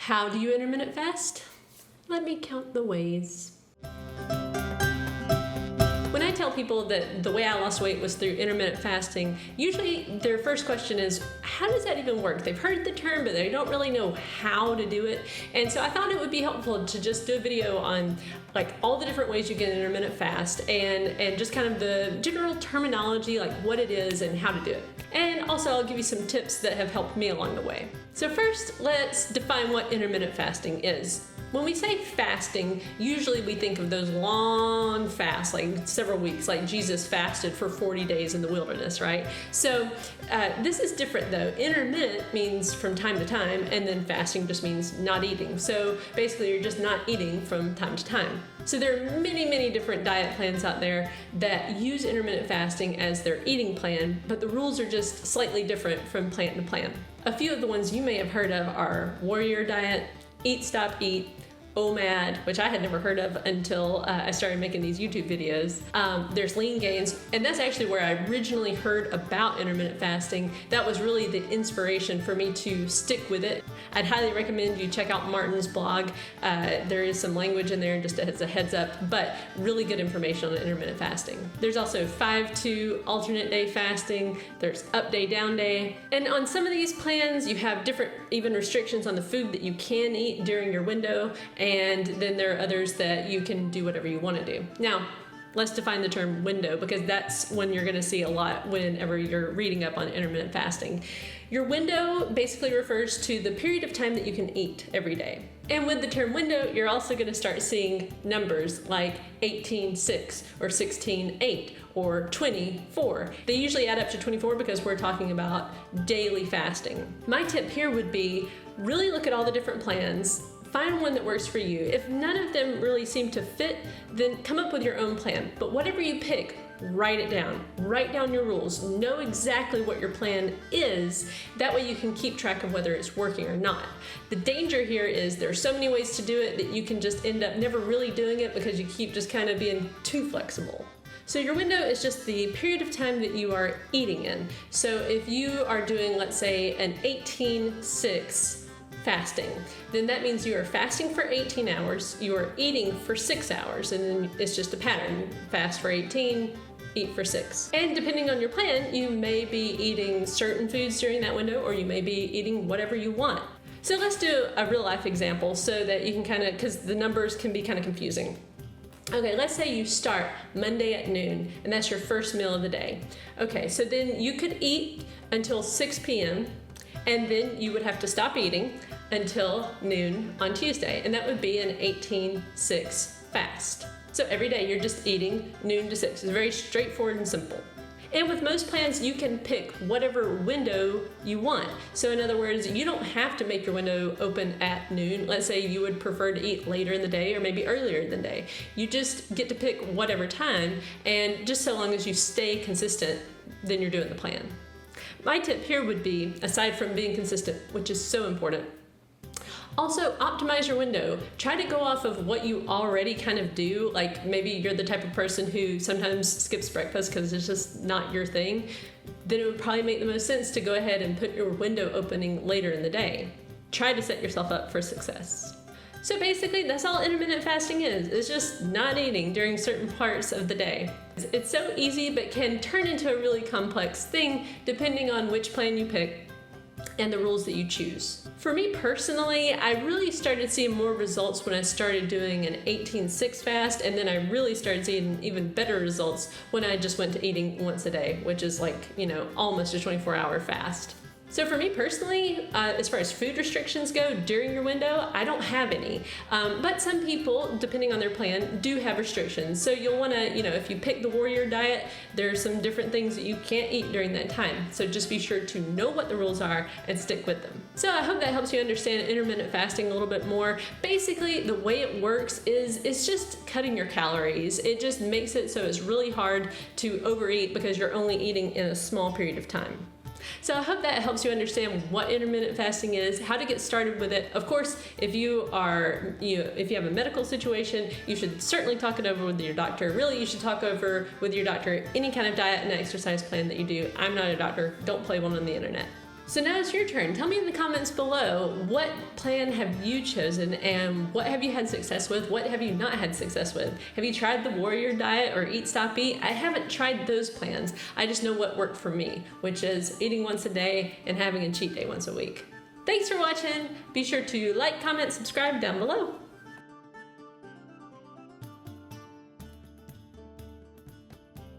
How do you intermittent fast? Let me count the ways. When I tell people that the way I lost weight was through intermittent fasting, usually their first question is, how does that even work? They've heard the term, but they don't really know how to do it. And so I thought it would be helpful to just do a video on like all the different ways you can intermittent fast and just kind of the general terminology, like what it is and how to do it. And also I'll give you some tips that have helped me along the way. So first, let's define what intermittent fasting is. When we say fasting, usually we think of those long fasts, like several weeks, like Jesus fasted for 40 days in the wilderness, right? So this is different though. Intermittent means from time to time, and then fasting just means not eating. So basically you're just not eating from time to time. So there are many, many different diet plans out there that use intermittent fasting as their eating plan, but the rules are just slightly different from plan to plan. A few of the ones you may have heard of are Warrior Diet, Eat, Stop, Eat, OMAD, which I had never heard of until I started making these YouTube videos. There's Lean Gains, and that's actually where I originally heard about intermittent fasting. That was really the inspiration for me to stick with it. I'd highly recommend you check out Martin's blog. There is some language in there just as a heads up, but really good information on intermittent fasting. There's also 5-2 alternate day fasting. There's up day, down day. And on some of these plans, you have different even restrictions on the food that you can eat during your window. And then there are others that you can do whatever you want to do. Now, let's define the term window, because that's when you're going to see a lot whenever you're reading up on intermittent fasting. Your window basically refers to the period of time that you can eat every day. And with the term window, you're also going to start seeing numbers like 18-6 or 16-8 or 24. They usually add up to 24 because we're talking about daily fasting. My tip here would be really look at all the different plans. Find one that works for you. If none of them really seem to fit, then come up with your own plan. But whatever you pick, write it down. Write down your rules. Know exactly what your plan is. That way you can keep track of whether it's working or not. The danger here is there are so many ways to do it that you can just end up never really doing it because you keep just kind of being too flexible. So your window is just the period of time that you are eating in. So if you are doing, let's say, an 18-6 fasting, then that means you are fasting for 18 hours, you are eating for 6 hours, and then it's just a pattern. Fast for 18, eat for 6. And depending on your plan, you may be eating certain foods during that window, or you may be eating whatever you want. So let's do a real life example so that you can kind of, because the numbers can be kind of confusing. Okay, let's say you start Monday at noon, and that's your first meal of the day. Okay, so then you could eat until 6 p.m., and then you would have to stop eating until noon on Tuesday, and that would be an 18-6 fast. So every day you're just eating noon to 6. It's very straightforward and simple. And with most plans, you can pick whatever window you want. So in other words, you don't have to make your window open at noon. Let's say you would prefer to eat later in the day or maybe earlier in the day. You just get to pick whatever time, and just so long as you stay consistent, then you're doing the plan. My tip here would be, aside from being consistent, which is so important, also optimize your window. Try to go off of what you already kind of do. Like maybe you're the type of person who sometimes skips breakfast because it's just not your thing. Then it would probably make the most sense to go ahead and put your window opening later in the day. Try to set yourself up for success. So basically, that's all intermittent fasting is. It's just not eating during certain parts of the day. It's so easy, but can turn into a really complex thing depending on which plan you pick and the rules that you choose. For me personally, I really started seeing more results when I started doing an 18-6 fast, and then I really started seeing even better results when I just went to eating once a day, which is like, almost a 24-hour fast. So for me personally, as far as food restrictions go during your window, I don't have any. But some people, depending on their plan, do have restrictions. So you'll want to, if you pick the Warrior Diet, there are some different things that you can't eat during that time. So just be sure to know what the rules are and stick with them. So I hope that helps you understand intermittent fasting a little bit more. Basically, the way it works is it's just cutting your calories. It just makes it so it's really hard to overeat because you're only eating in a small period of time. So I hope that helps you understand what intermittent fasting is, how to get started with it. Of course, if you have a medical situation, you should certainly talk it over with your doctor. Really, you should talk over with your doctor any kind of diet and exercise plan that you do. I'm not a doctor. Don't play one on the internet. So now it's your turn. Tell me in the comments below, what plan have you chosen and what have you had success with? What have you not had success with? Have you tried the warrior diet or eat, stop, eat? I haven't tried those plans. I just know what worked for me, which is eating once a day and having a cheat day once a week. Thanks for watching. Be sure to like, comment, subscribe down below.